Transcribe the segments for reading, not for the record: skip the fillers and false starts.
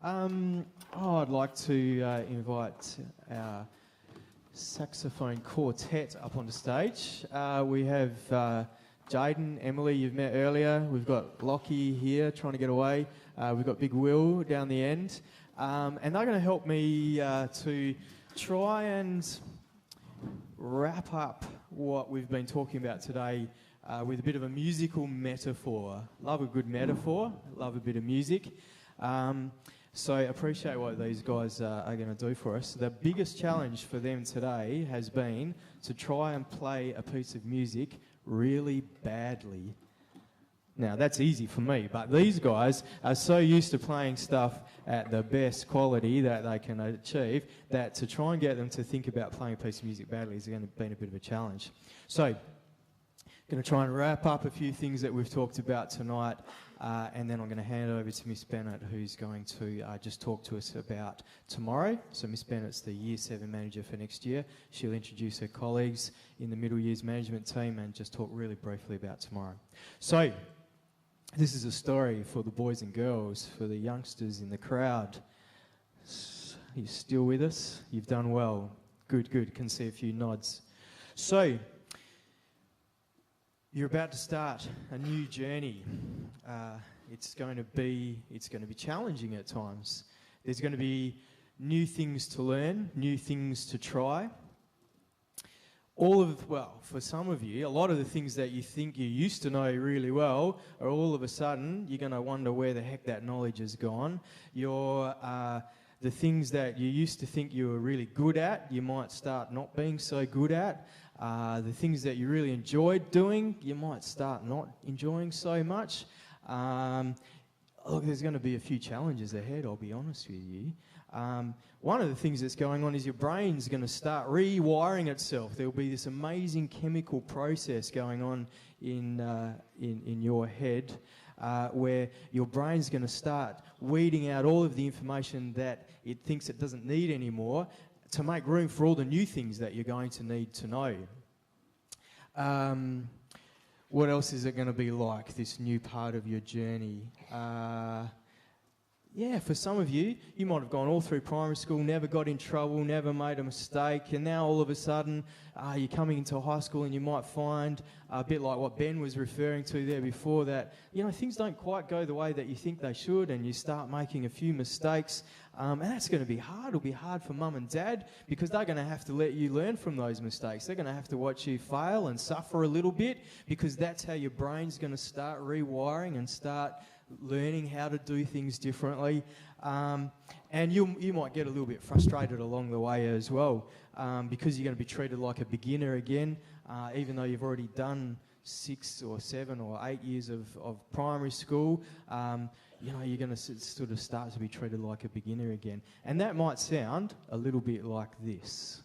I'd like to invite our saxophone quartet up on the stage. We have Jaden, Emily, you've met earlier. We've got Lockie here trying to get away. We've got Big Will down the end. And they're going to help me to try and wrap up what we've been talking about today with a bit of a musical metaphor. Love a good metaphor, love a bit of music. So I appreciate what these guys are going to do for us. The biggest challenge for them today has been to try and play a piece of music really badly. Now, that's easy for me, but these guys are so used to playing stuff at the best quality that they can achieve that to try and get them to think about playing a piece of music badly is going to be a bit of a challenge. So, going to try and wrap up a few things that we've talked about tonight, and then I'm going to hand it over to Miss Bennett, who's going to just talk to us about tomorrow. So Miss Bennett's the Year 7 manager for next year. She'll introduce her colleagues in the middle years management team and just talk really briefly about tomorrow. So, this is a story for the boys and girls, for the youngsters in the crowd. Are you still with us? You've done well. Good, good. Can see a few nods. So, you're about to start a new journey. It's going to be challenging at times. There's going to be new things to learn, new things to try. For some of you, a lot of the things that you think you used to know really well are all of a sudden, you're going to wonder where the heck that knowledge has gone. The things that you used to think you were really good at, you might start not being so good at. The things that you really enjoyed doing, you might start not enjoying so much. Look, there's going to be a few challenges ahead, I'll be honest with you. One of the things that's going on is your brain's going to start rewiring itself. There'll be this amazing chemical process going on in your head where your brain's going to start weeding out all of the information that it thinks it doesn't need anymore to make room for all the new things that you're going to need to know. What else is it going to be like, this new part of your journey? For some of you, you might have gone all through primary school, never got in trouble, never made a mistake, and now all of a sudden you're coming into high school and you might find, a bit like what Ben was referring to there before, that things don't quite go the way that you think they should, and you start making a few mistakes, and that's going to be hard. It'll be hard for mum and dad because they're going to have to let you learn from those mistakes. They're going to have to watch you fail and suffer a little bit because that's how your brain's going to start rewiring and start learning how to do things differently, and you might get a little bit frustrated along the way as well because you're going to be treated like a beginner again, even though you've already done 6 or 7 or 8 years of primary school. You're going to sort of start to be treated like a beginner again, and that might sound a little bit like this.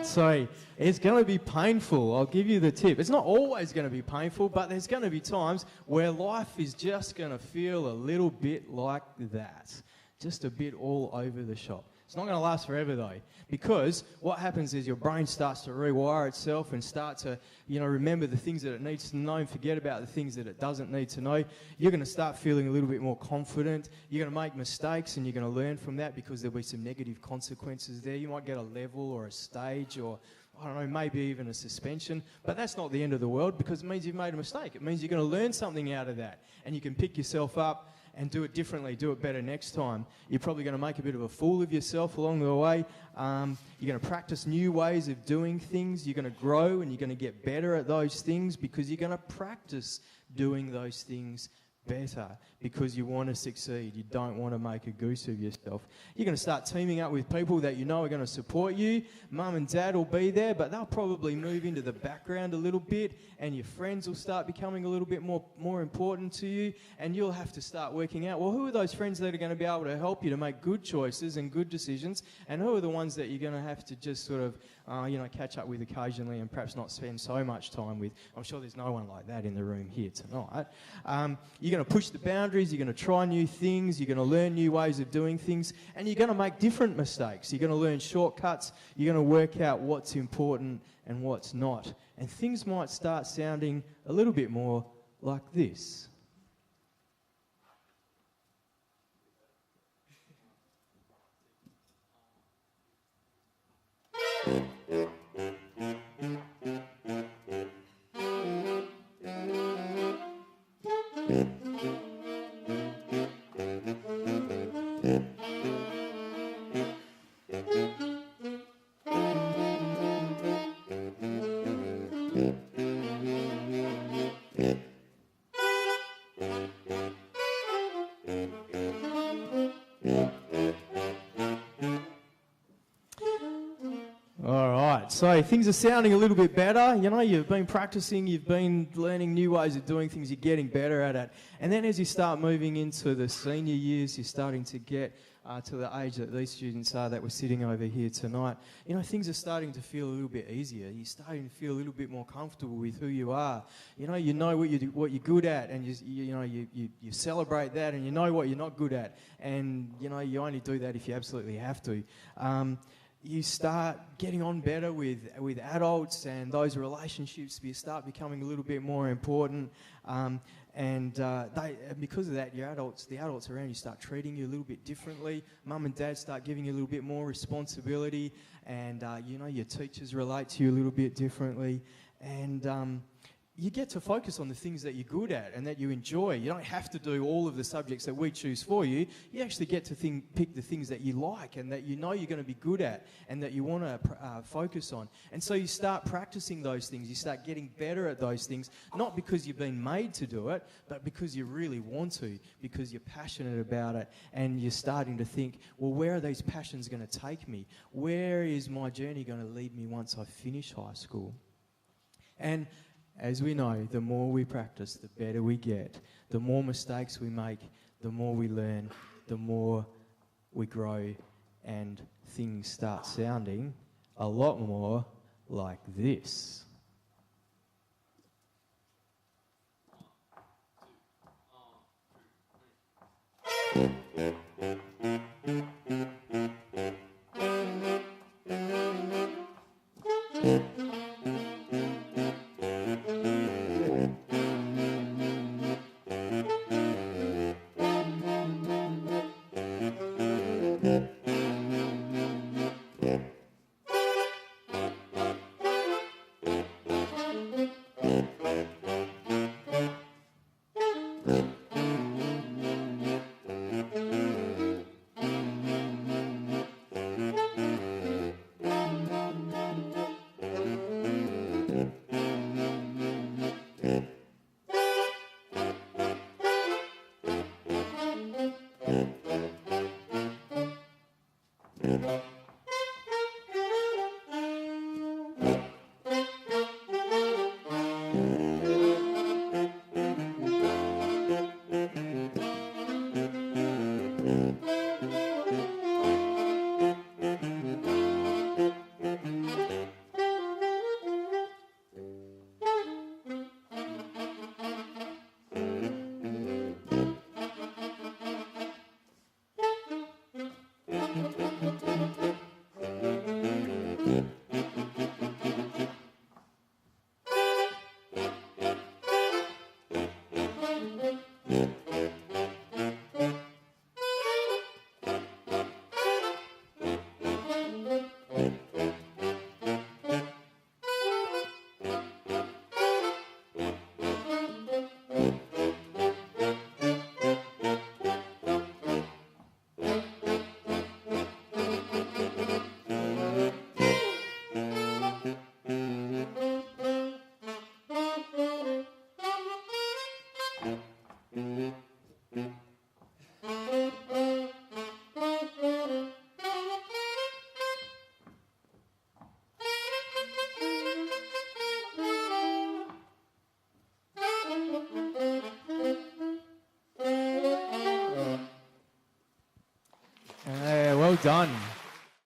So it's going to be painful. I'll give you the tip. It's not always going to be painful, but there's going to be times where life is just going to feel a little bit like that. Just a bit all over the shop. It's not going to last forever though, because what happens is your brain starts to rewire itself and start to, remember the things that it needs to know and forget about the things that it doesn't need to know. You're going to start feeling a little bit more confident. You're going to make mistakes and you're going to learn from that because there'll be some negative consequences there. You might get a level or a stage or, I don't know, maybe even a suspension, but that's not the end of the world because it means you've made a mistake. It means you're going to learn something out of that and you can pick yourself up and do it differently, do it better next time. You're probably going to make a bit of a fool of yourself along the way. You're going to practice new ways of doing things. You're going to grow and you're going to get better at those things because you're going to practice doing those things better because you want to succeed. You don't want to make a goose of yourself. You're going to start teaming up with people that you know are going to support you. Mum and dad will be there, but they'll probably move into the background a little bit, and your friends will start becoming a little bit more important to you, and you'll have to start working out, well, who are those friends that are going to be able to help you to make good choices and good decisions, and who are the ones that you're going to have to just sort of catch up with occasionally and perhaps not spend so much time with. I'm sure there's no one like that in the room here tonight. You're going to push the boundaries, you're going to try new things, you're going to learn new ways of doing things, and you're going to make different mistakes. You're going to learn shortcuts, you're going to work out what's important and what's not. And things might start sounding a little bit more like this. So things are sounding a little bit better. You know, you've been practicing, you've been learning new ways of doing things, you're getting better at it. And then as you start moving into the senior years, you're starting to get to the age that these students are that we're sitting over here tonight. You know, things are starting to feel a little bit easier. You're starting to feel a little bit more comfortable with who you are. You know what you're good at, and you celebrate that, and you know what you're not good at. And, you know, you only do that if you absolutely have to. You start getting on better with adults, and those relationships start becoming a little bit more important. Because of that, the adults around you start treating you a little bit differently. Mum and dad start giving you a little bit more responsibility, and your teachers relate to you a little bit differently. And you get to focus on the things that you're good at and that you enjoy. You don't have to do all of the subjects that we choose for you. You actually get to pick the things that you like and that you know you're going to be good at and that you want to focus on. And so you start practicing those things. You start getting better at those things, not because you've been made to do it, but because you really want to, because you're passionate about it, and you're starting to think, well, where are these passions going to take me? Where is my journey going to lead me once I finish high school? And as we know, the more we practice, the better we get. The more mistakes we make, the more we learn, the more we grow, and things start sounding a lot more like this. Well done.